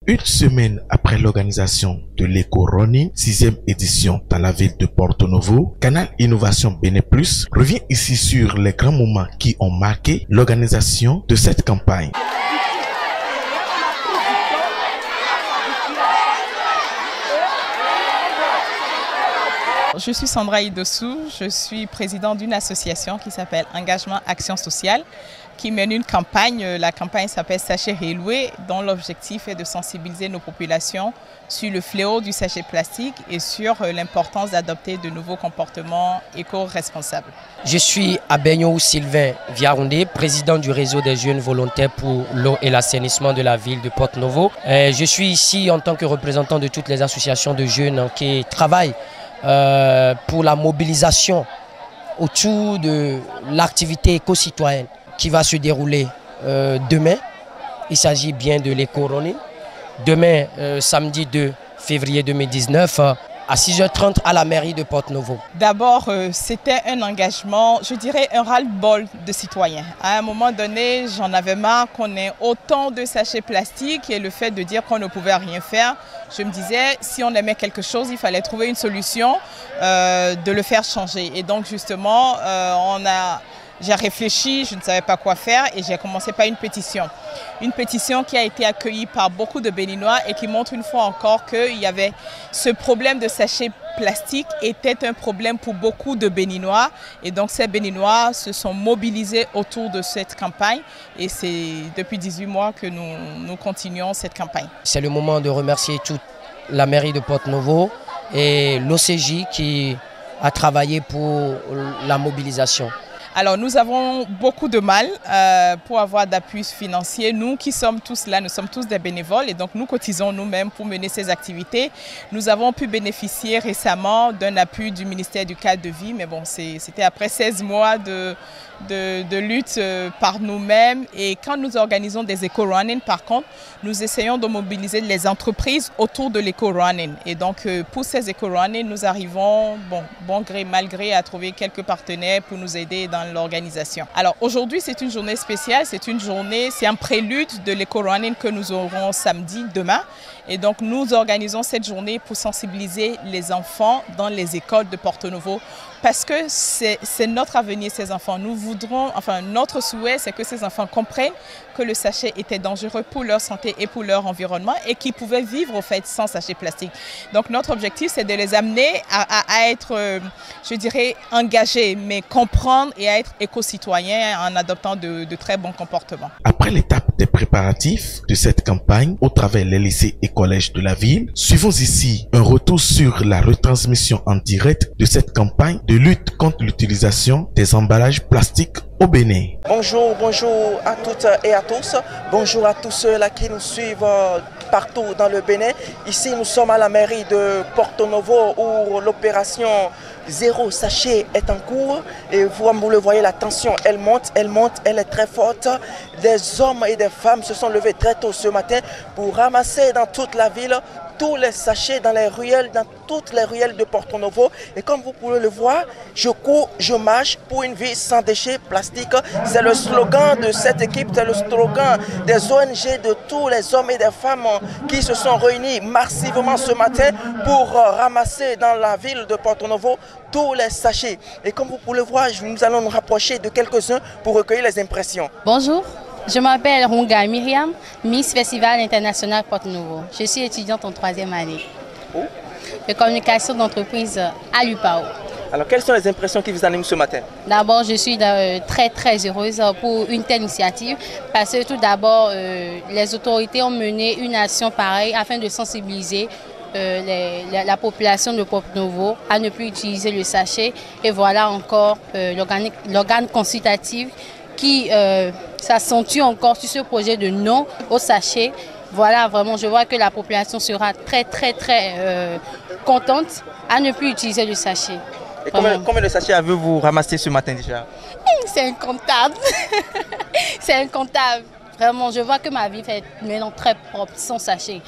Une semaine après l'organisation de l'éco-running, 6e édition dans la ville de Porto Novo, Canal Innovation Bénin Plus revient ici sur les grands moments qui ont marqué l'organisation de cette campagne. Je suis Sandra Idossou, je suis présidente d'une association qui s'appelle Engagement Action Sociale, qui mène une campagne. La campagne s'appelle Sachet Réloué, dont l'objectif est de sensibiliser nos populations sur le fléau du sachet plastique et sur l'importance d'adopter de nouveaux comportements éco-responsables. Je suis Abenyo Sylvain Viaroundé, président du réseau des jeunes volontaires pour l'eau et l'assainissement de la ville de Porto Novo. Je suis ici en tant que représentant de toutes les associations de jeunes qui travaillent pour la mobilisation autour de l'activité éco-citoyenne qui va se dérouler demain. Il s'agit bien de l'éco-running. Demain, samedi 2 février 2019, à 6h30 à la mairie de Porto Novo. D'abord, c'était un engagement, je dirais un ras-le-bol de citoyens. À un moment donné, j'en avais marre qu'on ait autant de sachets plastiques et le fait de dire qu'on ne pouvait rien faire. Je me disais, si on aimait quelque chose, il fallait trouver une solution de le faire changer. Et donc justement, j'ai réfléchi, je ne savais pas quoi faire et j'ai commencé par une pétition. Une pétition qui a été accueillie par beaucoup de Béninois et qui montre une fois encore qu'il y avait ce problème de sachets plastiques était un problème pour beaucoup de Béninois. Et donc ces Béninois se sont mobilisés autour de cette campagne et c'est depuis 18 mois que nous continuons cette campagne. C'est le moment de remercier toute la mairie de Porto Novo et l'OCJ qui a travaillé pour la mobilisation. Alors nous avons beaucoup de mal pour avoir d'appui financier. Nous qui sommes tous là, nous sommes tous des bénévoles et donc nous cotisons nous-mêmes pour mener ces activités. Nous avons pu bénéficier récemment d'un appui du ministère du cadre de vie, mais bon, c'était après 16 mois de lutte par nous-mêmes. Et quand nous organisons des éco-running, par contre, nous essayons de mobiliser les entreprises autour de l'éco-running. Et donc pour ces éco-running, nous arrivons, bon gré, mal gré, à trouver quelques partenaires pour nous aider dans l'organisation. Alors aujourd'hui, c'est une journée spéciale, c'est un prélude de l'éco-running que nous aurons samedi, demain. Et donc nous organisons cette journée pour sensibiliser les enfants dans les écoles de Porto Novo parce que c'est notre avenir, ces enfants. Nous voudrons, notre souhait, c'est que ces enfants comprennent que le sachet était dangereux pour leur santé et pour leur environnement et qu'ils pouvaient vivre au fait sans sachet plastique. Donc notre objectif, c'est de les amener à être, je dirais, engagés, mais comprendre et à être éco-citoyens en adoptant de très bons comportements. Après l'étape des préparatifs de cette campagne au travers les lycées et collèges de la ville, suivons ici un retour sur la retransmission en direct de cette campagne de lutte contre l'utilisation des emballages plastiques au Bénin. Bonjour à toutes et à tous. Bonjour à tous ceux-là qui nous suivent partout dans le Bénin. Ici, nous sommes à la mairie de Porto Novo où l'opération Zéro Sachet est en cours. Et vous le voyez, la tension, elle monte, elle est très forte. Des hommes et des femmes se sont levés très tôt ce matin pour ramasser dans toute la ville tous les sachets dans les ruelles, dans toutes les ruelles de Porto Novo. Et comme vous pouvez le voir, je cours, je marche pour une vie sans déchets plastiques. C'est le slogan de cette équipe, c'est le slogan des ONG, de tous les hommes et des femmes qui se sont réunis massivement ce matin pour ramasser dans la ville de Porto Novo tous les sachets. Et comme vous pouvez le voir, nous allons nous rapprocher de quelques-uns pour recueillir les impressions. Bonjour. Je m'appelle Runga Myriam, Miss Festival International Porto Novo. Je suis étudiante en 3e année de communication d'entreprise à l'UPAO. Alors, quelles sont les impressions qui vous animent ce matin? D'abord, je suis très heureuse pour une telle initiative parce que tout d'abord, les autorités ont mené une action pareille afin de sensibiliser la population de Porto Novo à ne plus utiliser le sachet. Et voilà encore l'organe consultatif qui s'accentue encore sur ce projet de non au sachet. Voilà, vraiment, je vois que la population sera très contente à ne plus utiliser le sachet. Et combien de sachets avez-vous ramassé ce matin déjà? C'est incontable. C'est incontable. Vraiment, je vois que ma vie fait maintenant très propre sans sachet.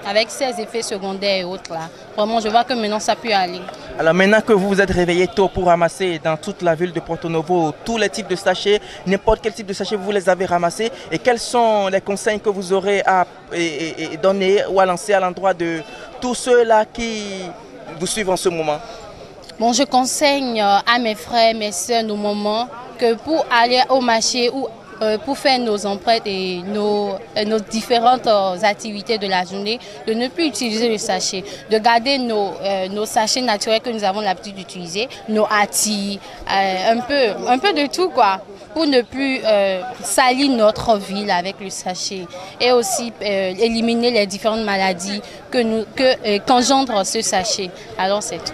Avec ses effets secondaires et autres là. Vraiment, je vois que maintenant ça peut aller. Alors maintenant que vous vous êtes réveillé tôt pour ramasser dans toute la ville de Porto Novo tous les types de sachets, n'importe quel type de sachet vous les avez ramassés, et quels sont les conseils que vous aurez à donner ou à lancer à l'endroit de tous ceux-là qui vous suivent en ce moment? Bon, je conseille à mes frères, mes soeurs, nos mamans, que pour aller au marché ou pour faire nos emprunts et nos différentes activités de la journée, de ne plus utiliser le sachet, de garder nos sachets naturels que nous avons l'habitude d'utiliser, nos hâtis, un peu de tout quoi, pour ne plus salir notre ville avec le sachet et aussi éliminer les différentes maladies qu'engendre ce sachet. Alors c'est tout.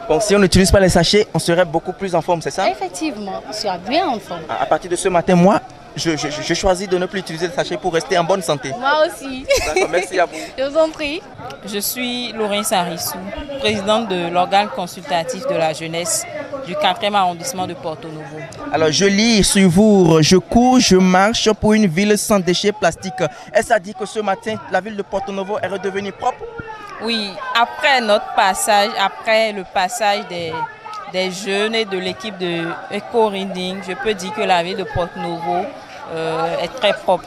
Bon, si on n'utilise pas les sachets, on serait beaucoup plus en forme, c'est ça? Effectivement, on sera bien en forme. À partir de ce matin, moi, je choisis de ne plus utiliser le sachet pour rester en bonne santé. Moi aussi. D'accord, merci à vous. Je vous en prie. Je suis Laurence Sarissou, présidente de l'organe consultatif de la jeunesse du 4e arrondissement de Porto Novo. Alors je lis sur vous, je cours, je marche pour une ville sans déchets plastiques. Est-ce à dire que ce matin, la ville de Porto Novo est redevenue propre? Oui, après le passage des jeunes et de l'équipe de Eco-Reading, je peux dire que la ville de Porto Novo est très propre.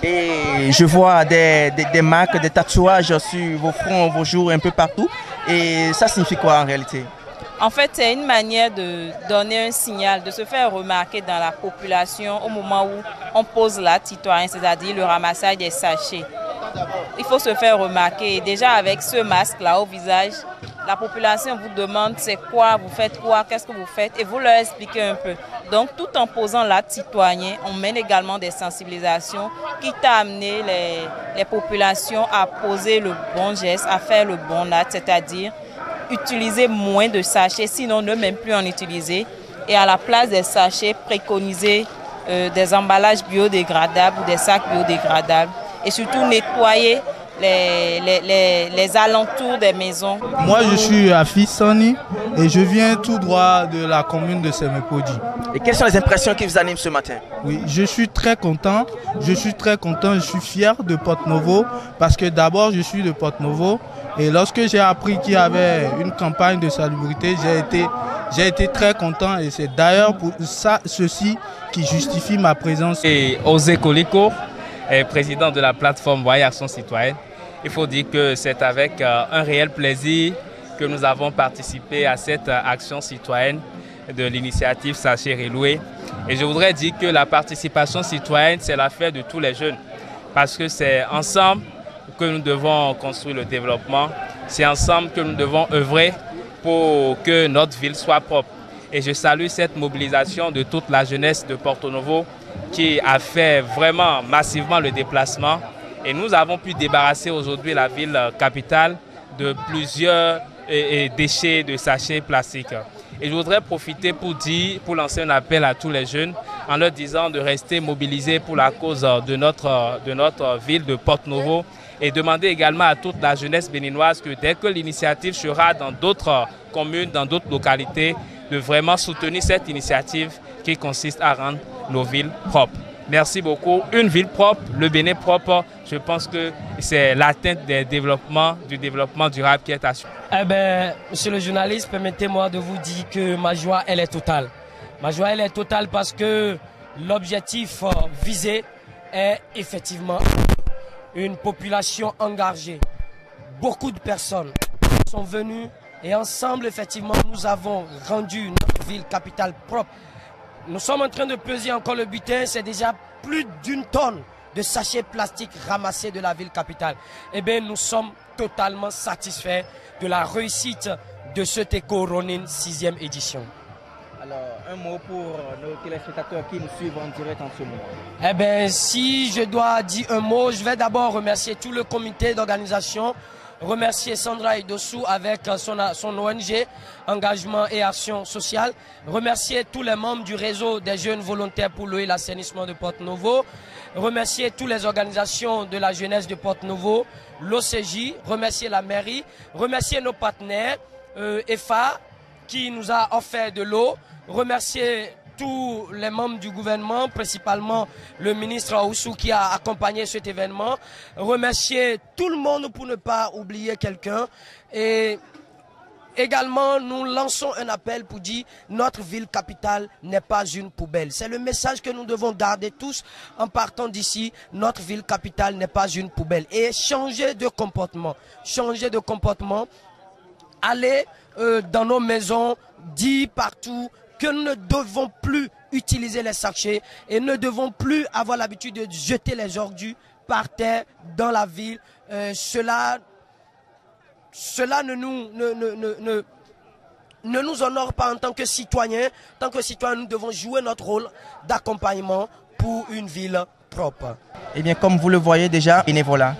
Et je vois des marques, des tatouages sur vos fronts, vos joues, un peu partout. Et ça signifie quoi en réalité? En fait, c'est une manière de donner un signal, de se faire remarquer dans la population au moment où on pose l'acte citoyen, c'est-à-dire le ramassage des sachets. Il faut se faire remarquer. Et déjà avec ce masque-là au visage, la population vous demande c'est quoi, vous faites quoi, qu'est-ce que vous faites, et vous leur expliquez un peu. Donc tout en posant l'acte citoyen, on mène également des sensibilisations qui t'a amené les populations à poser le bon geste, à faire le bon acte, c'est-à-dire utiliser moins de sachets, sinon ne même plus en utiliser, et à la place des sachets, préconiser des emballages biodégradables ou des sacs biodégradables, et surtout nettoyer les alentours des maisons. Moi, je suis Afis Sani et je viens tout droit de la commune de Semepodi. Et quelles sont les impressions qui vous animent ce matin? Oui, je suis très content, je suis fier de Porto Novo parce que d'abord, je suis de Porto Novo et lorsque j'ai appris qu'il y avait une campagne de salubrité, j'ai été très content et c'est d'ailleurs pour ceci qui justifie ma présence. Et Osé Koliko, président de la plateforme Voyer Action Citoyenne. Il faut dire que c'est avec un réel plaisir que nous avons participé à cette action citoyenne de l'initiative Sachet Reloué. Et je voudrais dire que la participation citoyenne, c'est l'affaire de tous les jeunes. Parce que c'est ensemble que nous devons construire le développement. C'est ensemble que nous devons œuvrer pour que notre ville soit propre. Et je salue cette mobilisation de toute la jeunesse de Porto Novo qui a fait vraiment massivement le déplacement. Et nous avons pu débarrasser aujourd'hui la ville capitale de plusieurs déchets de sachets plastiques. Et je voudrais profiter pour lancer un appel à tous les jeunes en leur disant de rester mobilisés pour la cause de notre ville de Porto Novo et demander également à toute la jeunesse béninoise que dès que l'initiative sera dans d'autres communes, dans d'autres localités, de vraiment soutenir cette initiative qui consiste à rendre nos villes propres. Merci beaucoup. Une ville propre, le Bénin propre, je pense que c'est l'atteinte du développement durable qui est assurée. Eh bien, monsieur le journaliste, permettez-moi de vous dire que ma joie, elle est totale. Ma joie, elle est totale parce que l'objectif visé est effectivement une population engagée. Beaucoup de personnes sont venues et ensemble, effectivement, nous avons rendu notre ville capitale propre. Nous sommes en train de peser encore le butin, c'est déjà plus d'1 tonne de sachets plastiques ramassés de la ville capitale. Eh bien, nous sommes totalement satisfaits de la réussite de cet Eco-Reading 6e édition. Alors, un mot pour nos téléspectateurs qui nous suivent en direct en ce moment. Eh bien, si je dois dire un mot, je vais d'abord remercier tout le comité d'organisation, remercier Sandra Idossou avec son ONG, Engagement et Action Sociale, remercier tous les membres du réseau des jeunes volontaires pour l'eau et l'assainissement de Porto Novo, remercier toutes les organisations de la jeunesse de Porto Novo, l'OCJ, remercier la mairie, remercier nos partenaires, EFA qui nous a offert de l'eau, remercier tous les membres du gouvernement, principalement le ministre Oussou qui a accompagné cet événement, remercier tout le monde pour ne pas oublier quelqu'un et Également, nous lançons un appel pour dire notre ville capitale n'est pas une poubelle. C'est le message que nous devons garder tous en partant d'ici. Notre ville capitale n'est pas une poubelle. Et changer de comportement. Changer de comportement. Aller dans nos maisons, dire partout que nous ne devons plus utiliser les sachets et ne devons plus avoir l'habitude de jeter les ordures par terre dans la ville. Cela ne nous honore pas en tant que citoyens. En tant que citoyens, nous devons jouer notre rôle d'accompagnement pour une ville propre. Eh bien, comme vous le voyez déjà, bénévolat.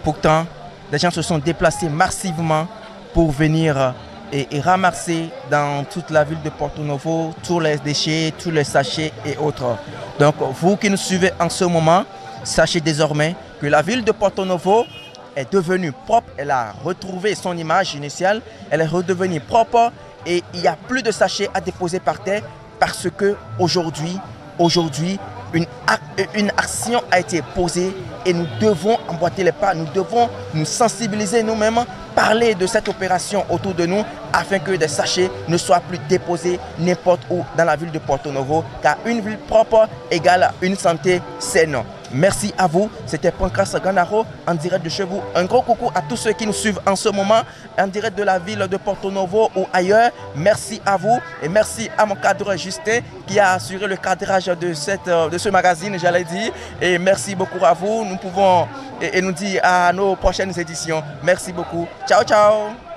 Pourtant, les gens se sont déplacés massivement pour venir et ramasser dans toute la ville de Porto Novo tous les déchets, tous les sachets et autres. Donc, vous qui nous suivez en ce moment, sachez désormais que la ville de Porto Novo est devenue propre, elle a retrouvé son image initiale, elle est redevenue propre et il n'y a plus de sachets à déposer par terre parce que aujourd'hui, une action a été posée et nous devons emboîter les pas, nous devons nous sensibiliser nous-mêmes, parler de cette opération autour de nous afin que des sachets ne soient plus déposés n'importe où dans la ville de Porto Novo, car une ville propre égale une santé saine. Merci à vous, c'était Pancras Ganaro en direct de chez vous. Un gros coucou à tous ceux qui nous suivent en ce moment, en direct de la ville de Porto Novo ou ailleurs. Merci à vous et merci à mon cadre Justin qui a assuré le cadrage de ce magazine, j'allais dire. Et merci beaucoup à vous, nous pouvons et nous dire à nos prochaines éditions. Merci beaucoup. Ciao, ciao.